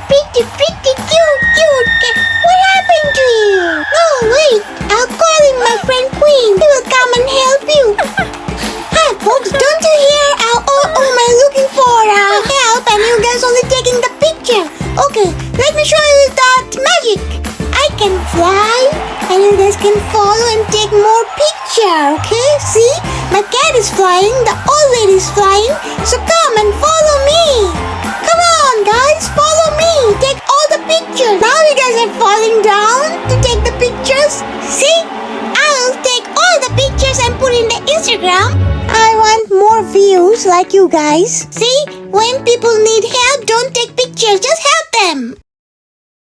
pretty cute. What happened to you? No, wait. I'll call in my friend Queen. He will come and help you. Hi, folks. Don't you hear? Oh, am I looking for help and you guys only taking the picture? Okay, let me show you that magic. I can fly and you guys can follow and take more picture, okay? See? My cat is flying, the old lady is flying, so come and follow me. Come on, guys, follow me. Take all the pictures. Now you guys are falling down to take the pictures. See? I'll take all the pictures and put in the Instagram. I want more views like you guys. See? When people need help, don't take pictures, just help them.